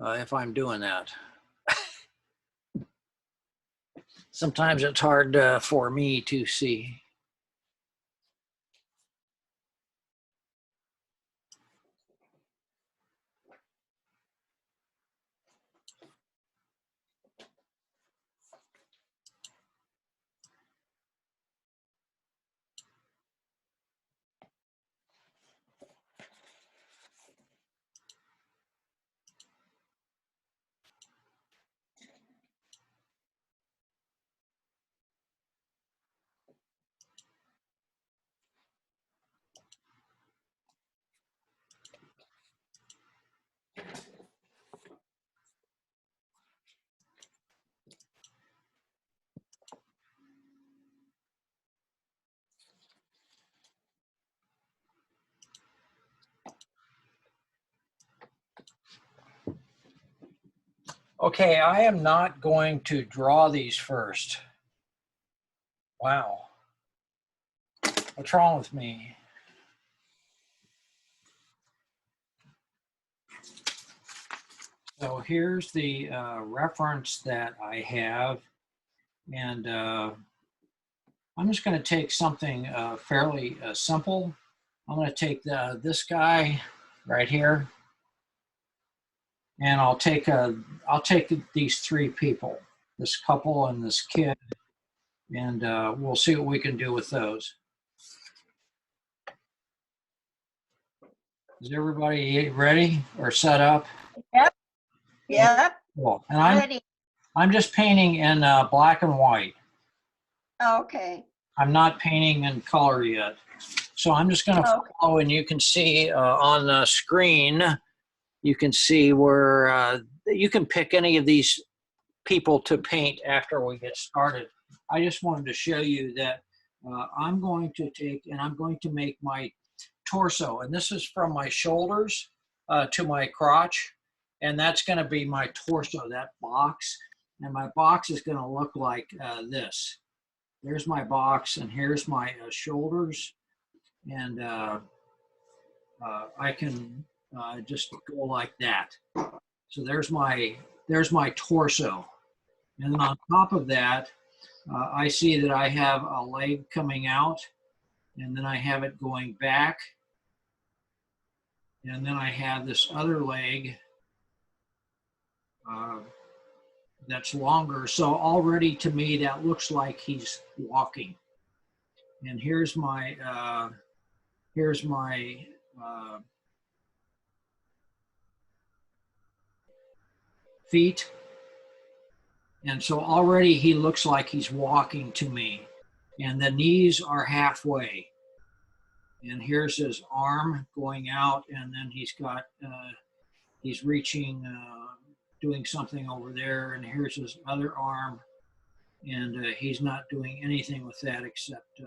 if I'm doing that. Sometimes it's hard for me to see. Okay, I am not going to draw these first. Wow. What's wrong with me? So here's the reference that I have, and I'm just going to take something fairly simple. I'm going to take this guy here, and I'll take these three people, this couple and this kid, and we'll see what we can do with those. Is everybody ready or set up? Yep. Yep. Cool. And Ready. I'm just painting in black and white. Okay. I'm not painting in color yet. So I'm just going to follow, and you can see on the screen, you can see where you can pick any of these people to paint after we get started. I just wanted to show you that I'm going to take and I'm going to make my torso, and this is from my shoulders to my crotch, and that's going to be my torso, that box, and my box is going to look like this. There's my box, and here's my shoulders, and I can just go like that. So there's my torso, and then on top of that, I see that I have a leg coming out, and then I have it going back, and then I have this other leg that's longer. So already to me that looks like he's walking. And here's my feet. And so already he looks like he's walking to me. And the knees are halfway. And here's his arm going out, and then he's got, he's reaching, doing something over there, and here's his other arm, and he's not doing anything with that except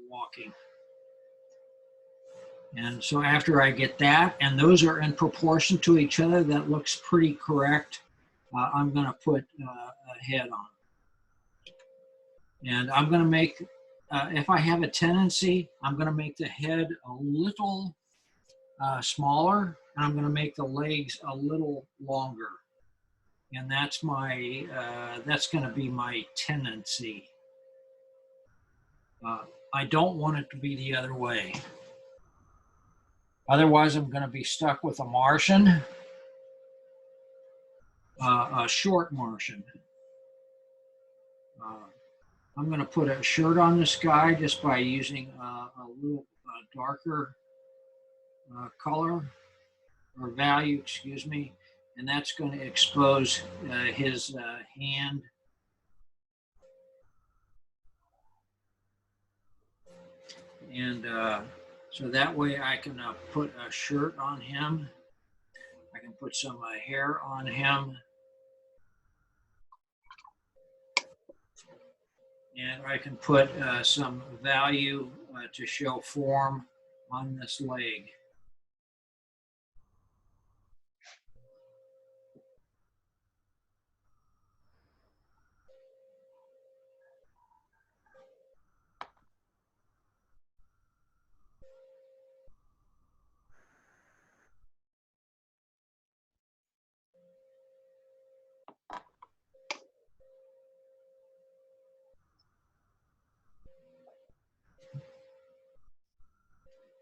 walking. And so after I get that, and those are in proportion to each other, that looks pretty correct, I'm going to put a head on. And I'm going to make, if I have a tendency, I'm going to make the head a little smaller, and I'm going to make the legs a little longer. And that's my, that's going to be my tendency. I don't want it to be the other way. Otherwise, I'm going to be stuck with a Martian, a short Martian. I'm going to put a shirt on this guy just by using a little darker color or value, excuse me, and that's going to expose his hand. And so that way I can put a shirt on him. I can put some hair on him. And I can put some value to show form on this leg.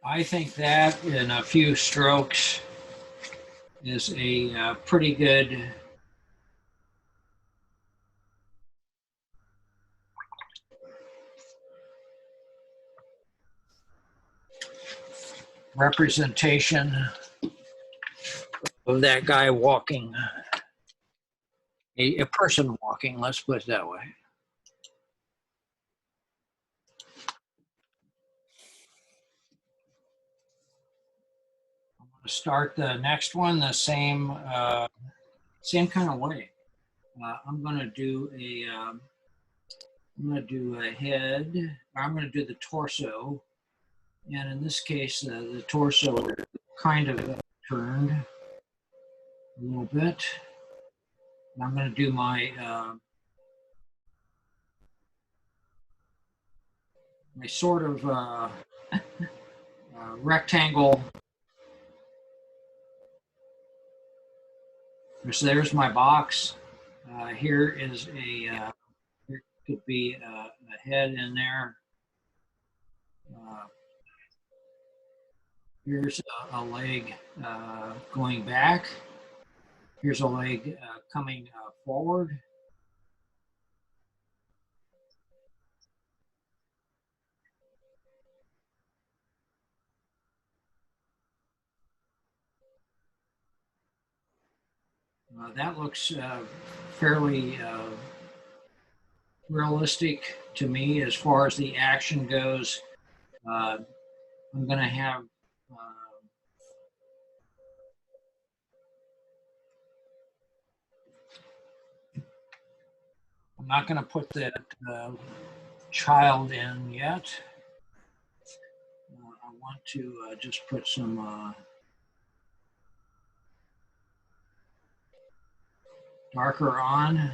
I think that in a few strokes is a pretty good representation of that guy walking, a person walking, let's put it that way. I'm going to start the next one the same kind of way. I'm going to do a head. I'm going to do the torso, and in this case, the torso kind of turned a little bit. And I'm going to do my sort of rectangle. So there's my box. Here is there could be a head in there. Here's a leg going back. Here's a leg coming forward. That looks fairly realistic to me as far as the action goes. I'm going to have I'm not going to put that child in yet. I want to just put some darker on.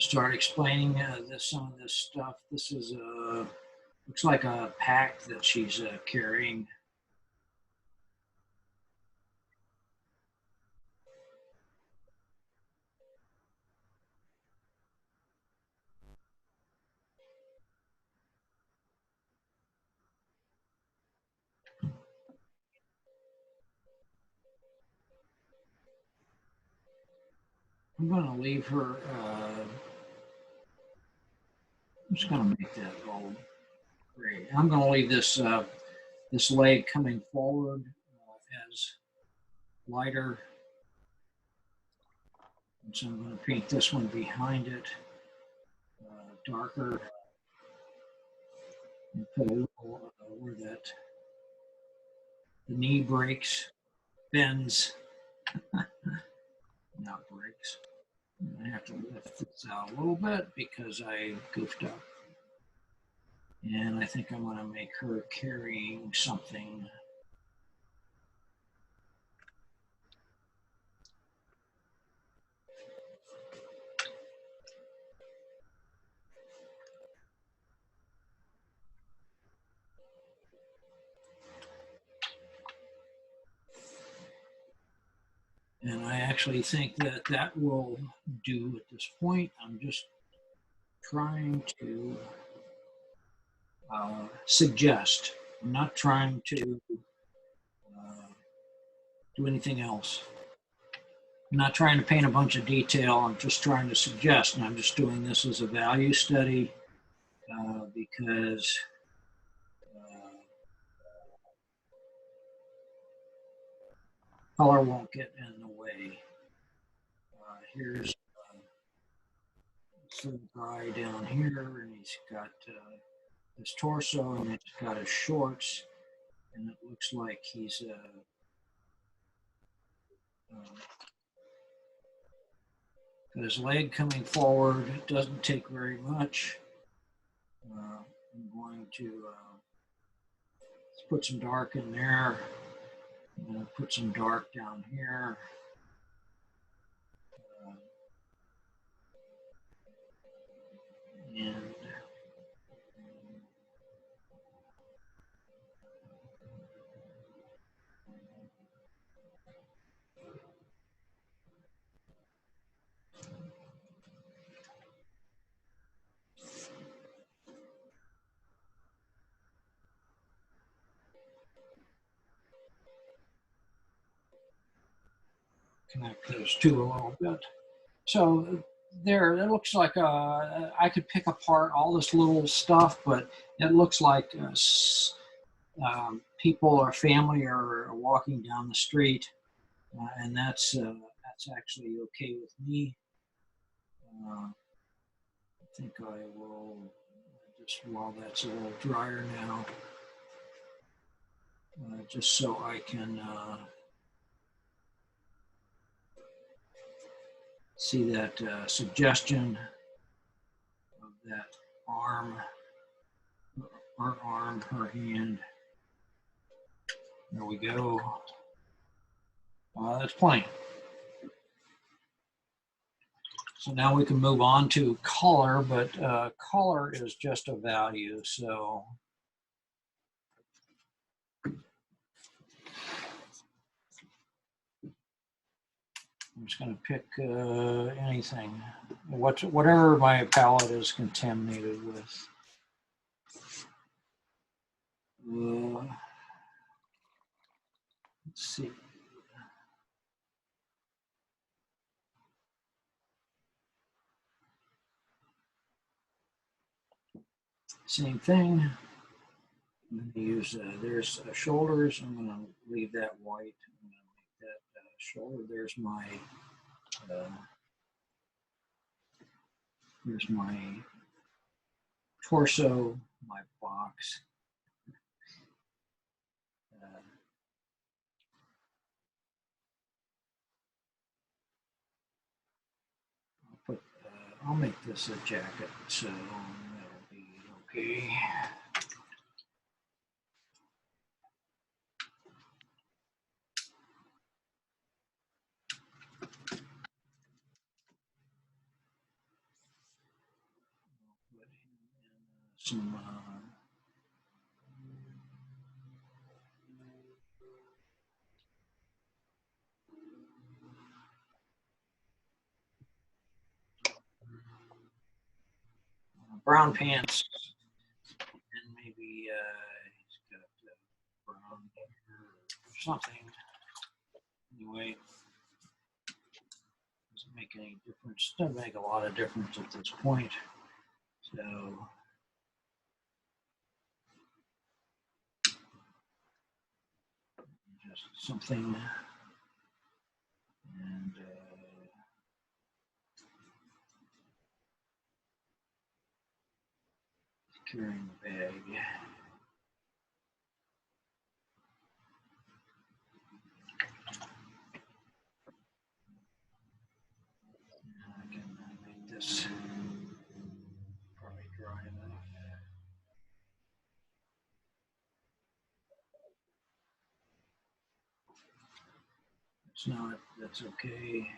Start explaining some of this stuff. This is looks like a pack that she's carrying. I'm going to leave her. I'm just going to make that all gray. I'm going to leave this leg coming forward as lighter. And so I'm going to paint this one behind it darker. And put a little where that the knee breaks, bends, not breaks. I have to lift this out a little bit because I goofed up. And I think I'm going to make her carrying something. And I actually think that that will do at this point. I'm just trying to suggest. I'm not trying to do anything else. I'm not trying to paint a bunch of detail. I'm just trying to suggest, and I'm just doing this as a value study because color won't get in the way. Here's this little guy down here, and he's got his torso, and he's got his shorts, and it looks like he's got his leg coming forward. It doesn't take very much. I'm going to let's put some dark in there. I'm going to put some dark down here. And connect those two a little bit. So there, it looks like I could pick apart all this little stuff, but it looks like people or family are walking down the street, and that's actually okay with me. I think I will just while that's a little drier now, just so I can see that suggestion of that arm, her arm, her hand. There we go. That's plenty. So now we can move on to color, but color is just a value. So I'm just going to pick anything, whatever my palette is contaminated with. Let's see. Same thing. I'm going to use, there's shoulders. I'm going to leave that white. I'm going to make that shoulder. There's my torso, my box. I'll make this a jacket, so that'll be okay. Some brown pants, and maybe he's got brown hair or something. Anyway, doesn't make any difference. Doesn't make a lot of difference at this point. So just something, and carrying the bag. I can make this probably dry enough. It's not, that's okay.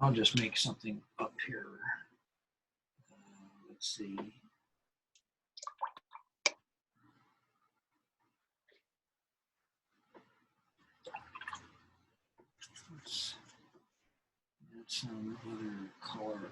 I'll just make something up here. Let's see. Let's add some other color.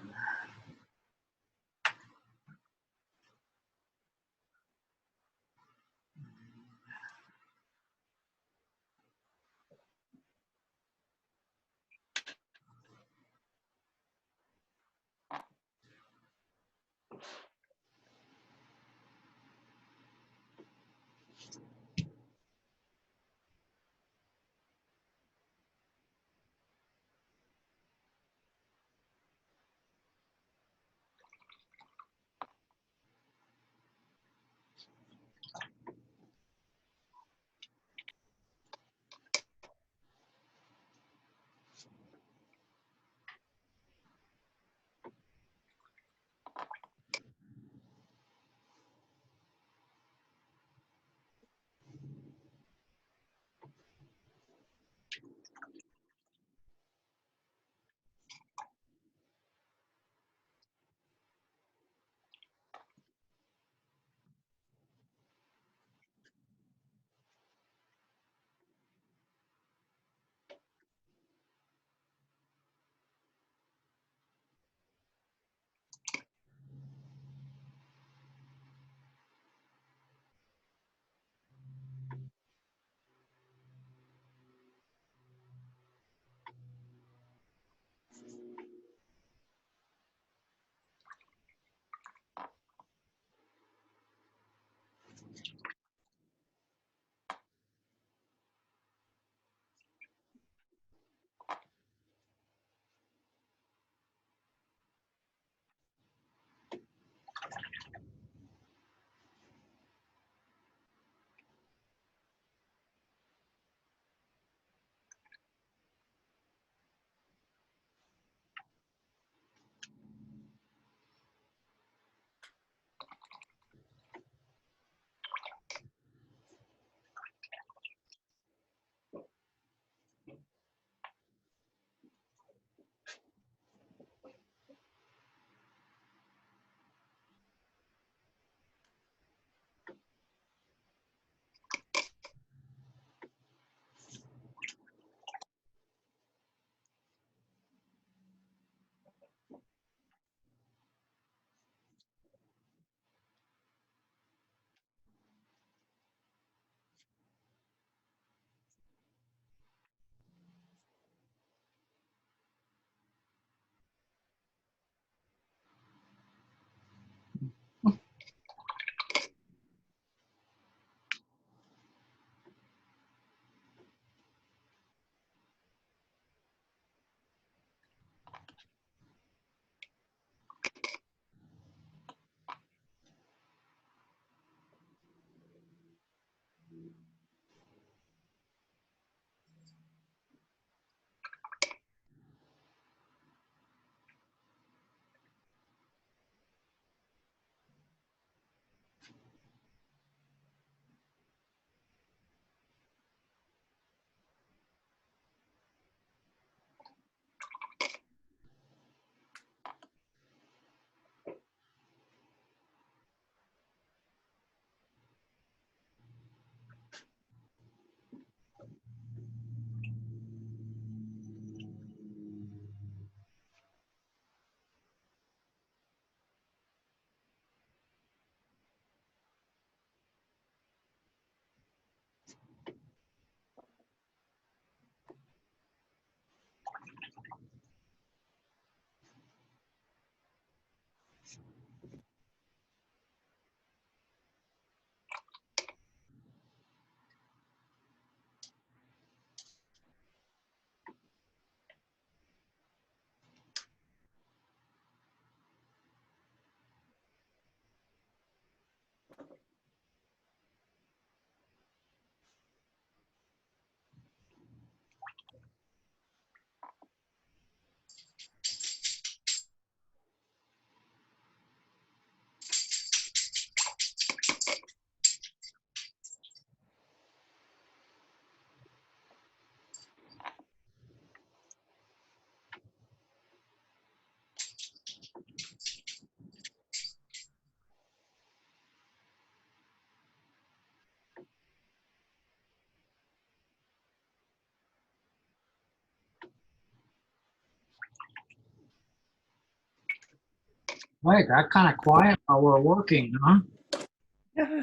Boy, it got kind of quiet while we're working, huh?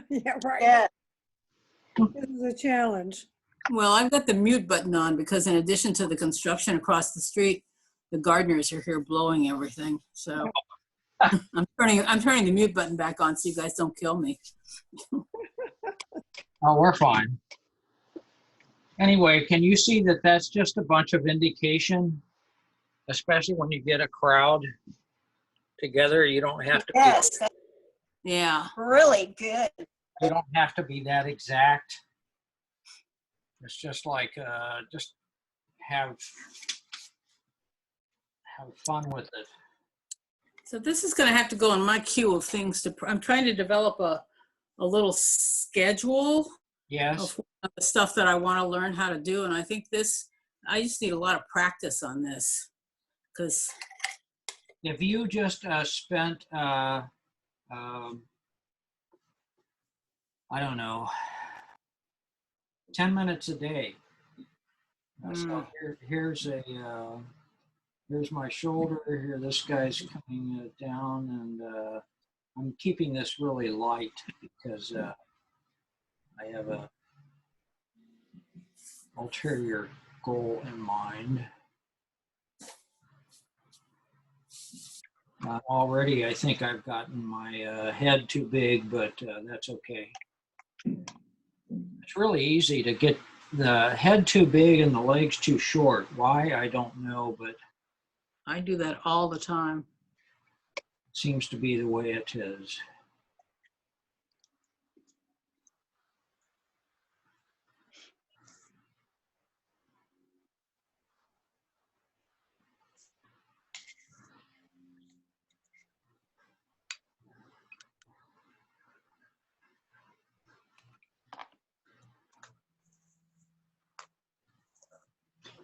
Yeah, right. Yeah. This is a challenge. Well, I've got the mute button on because in addition to the construction across the street, the gardeners are here blowing everything. So I'm turning the mute button back on so you guys don't kill me. Oh, we're fine. Anyway, can you see that that's just a bunch of indication, especially when you get a crowd together? You don't have to Yes, that's Yeah. really good. you don't have to be that exact. It's just like just have fun with it. So this is going to have to go in my queue of things to, I'm trying to develop a little schedule Yes. of the stuff that I want to learn how to do. And I think this I just need a lot of practice on this because If you just spent, I don't know, 10 minutes a day. So here's my shoulder. Here, this guy's coming down, and I'm keeping this really light because I have a ulterior goal in mind. Already, I think I've gotten my head too big, but that's okay. It's really easy to get the head too big and the legs too short. Why, I don't know, but I do that all the time. it seems to be the way it is.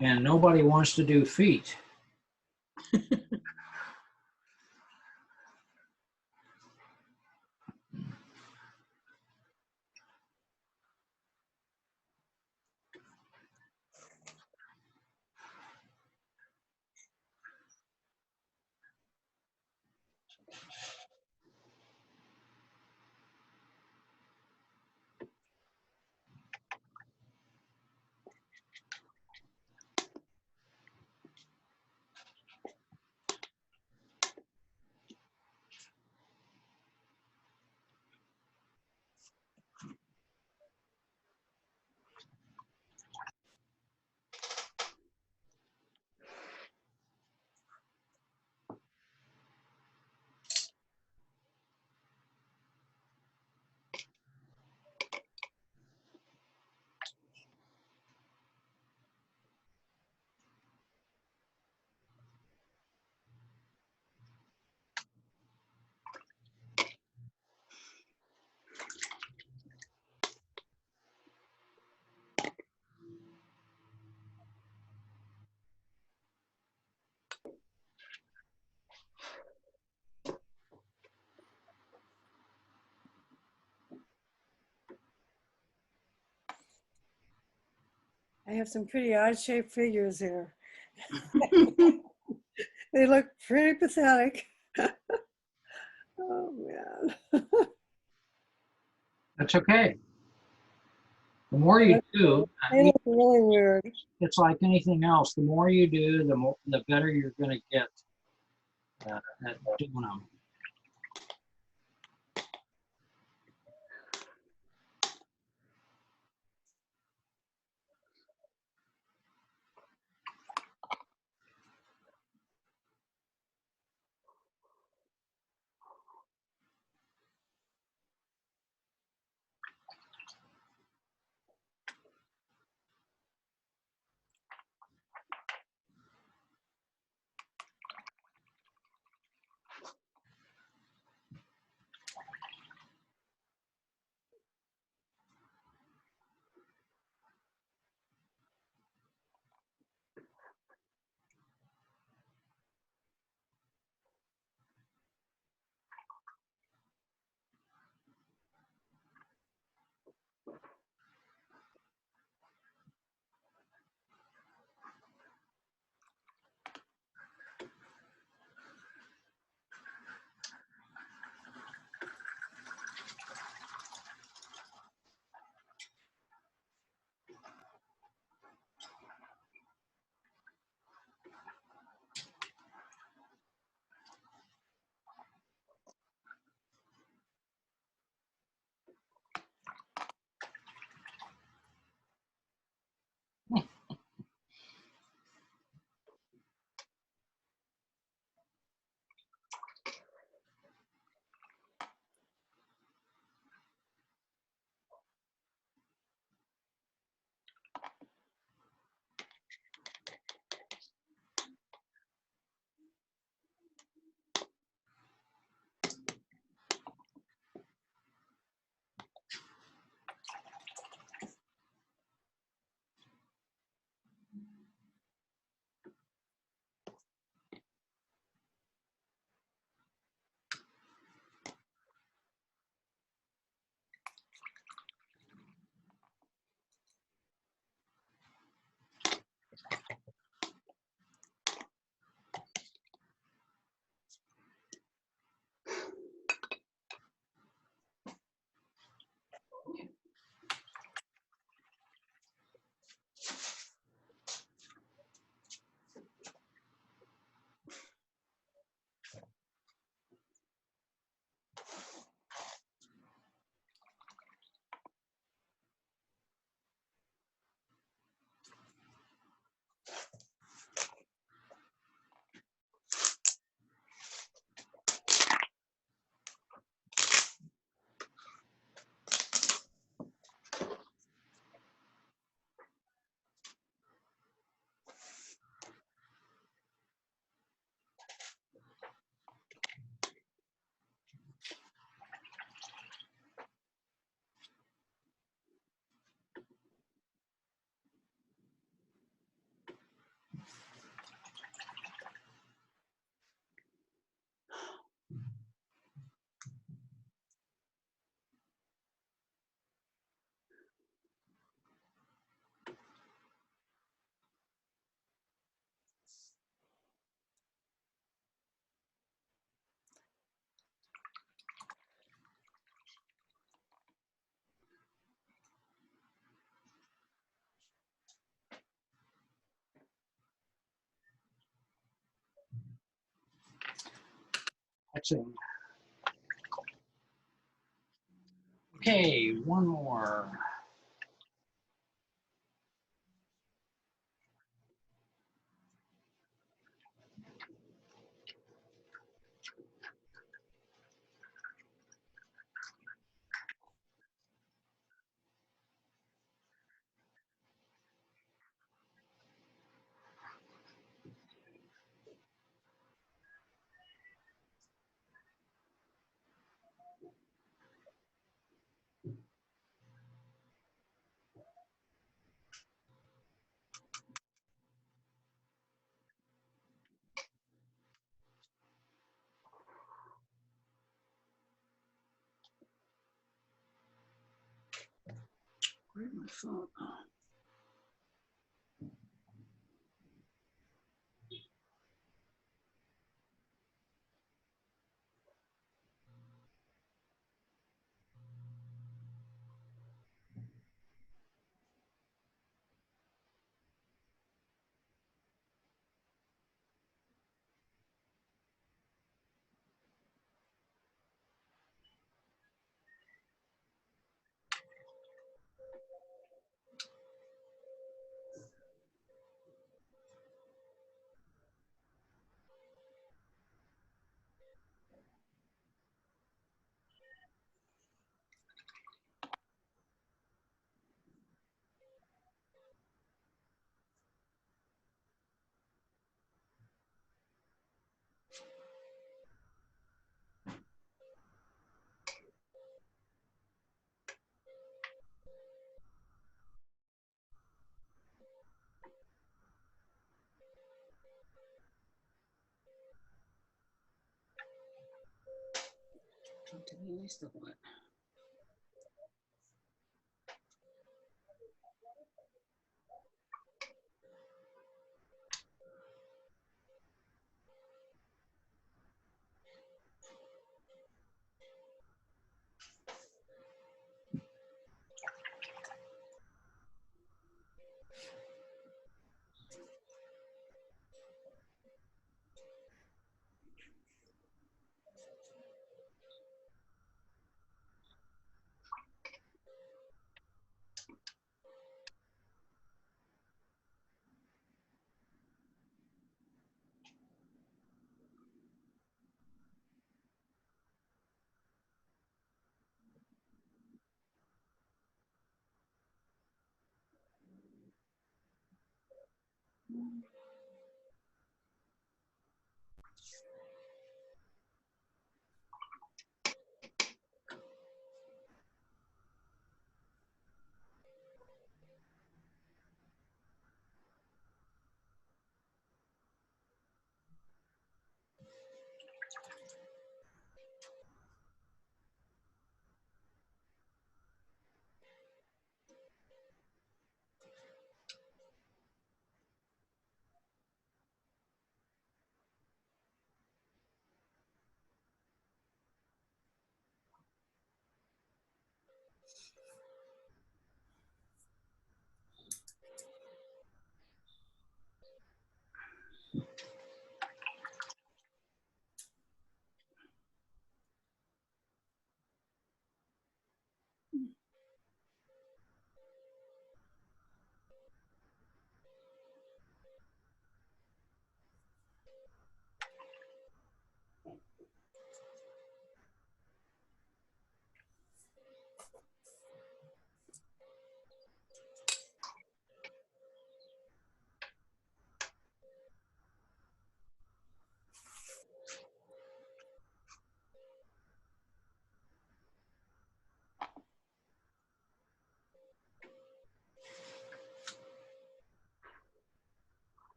And nobody wants to do feet. I have some pretty odd-shaped figures here. They look pretty pathetic. Oh, man. That's okay. The more you do, They look really weird. it's like anything else. The more you do, the better you're going to get at doing them. Touching. Okay, one more. Where's my phone? Delete the what?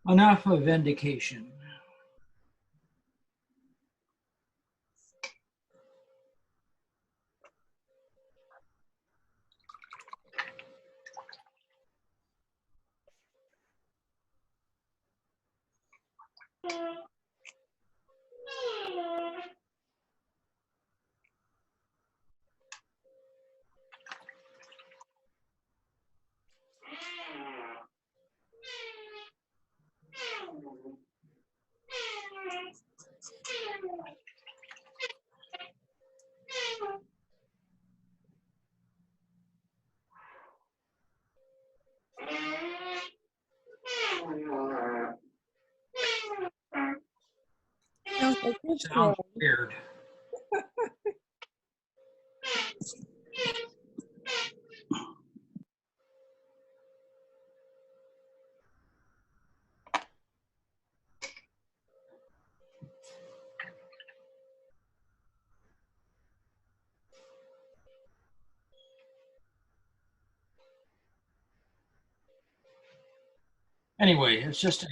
Enough of indication. Sounds like good Sounds for weird. Anyway, it's just a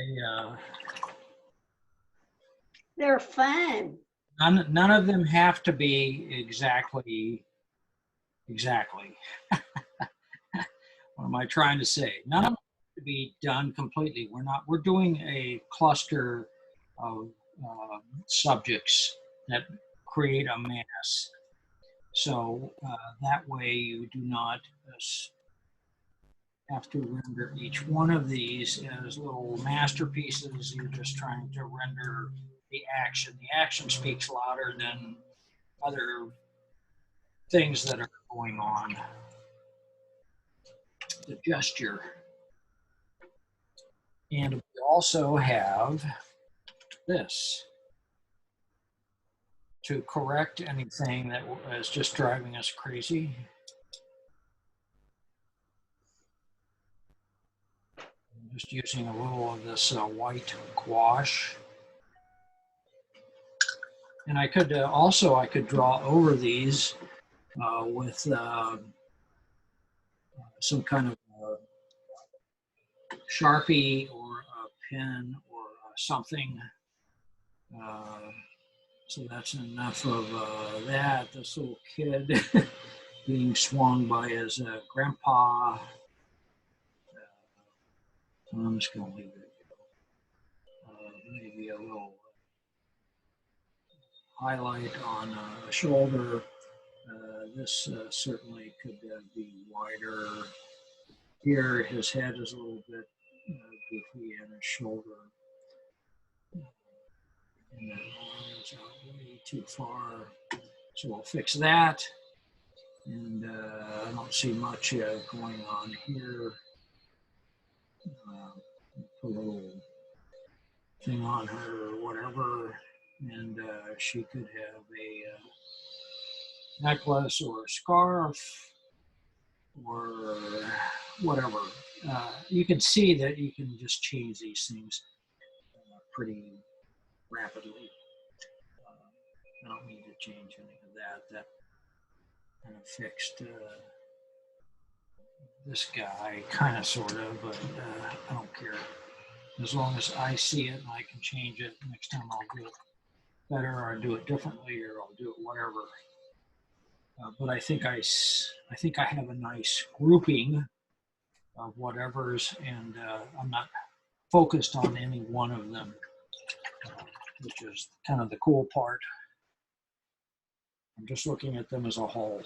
They're fun. none of them have to be exactly. What am I trying to say? None of them have to be done completely. We're doing a cluster of subjects that create a mass. So that way you do not have to render each one of these as little masterpieces. You're just trying to render the action. The action speaks louder than other things that are going on. The gesture. And we also have this to correct anything that is just driving us crazy. I'm just using a little of this white gouache. And I could I could draw over these with some kind of Sharpie or a pen or something. So that's enough of that. This little kid being swung by his grandpa. I'm just going to leave it. Maybe a little highlight on a shoulder. This certainly could be wider. Here, his head is a little bit goofy and his shoulder. And the arm is out way too far. So we'll fix that. And I don't see much going on here. Put a little thing on her or whatever. And she could have a necklace or a scarf or whatever. You can see that you can just change these things pretty rapidly. I don't need to change any of that. That kind of fixed this guy, kind of, sort of, but I don't care. As long as I see it and I can change it, next time I'll do it better or do it differently or I'll do it whatever. But I think I have a nice grouping of whatevers, and I'm not focused on any one of them, which is kind of the cool part. I'm just looking at them as a whole.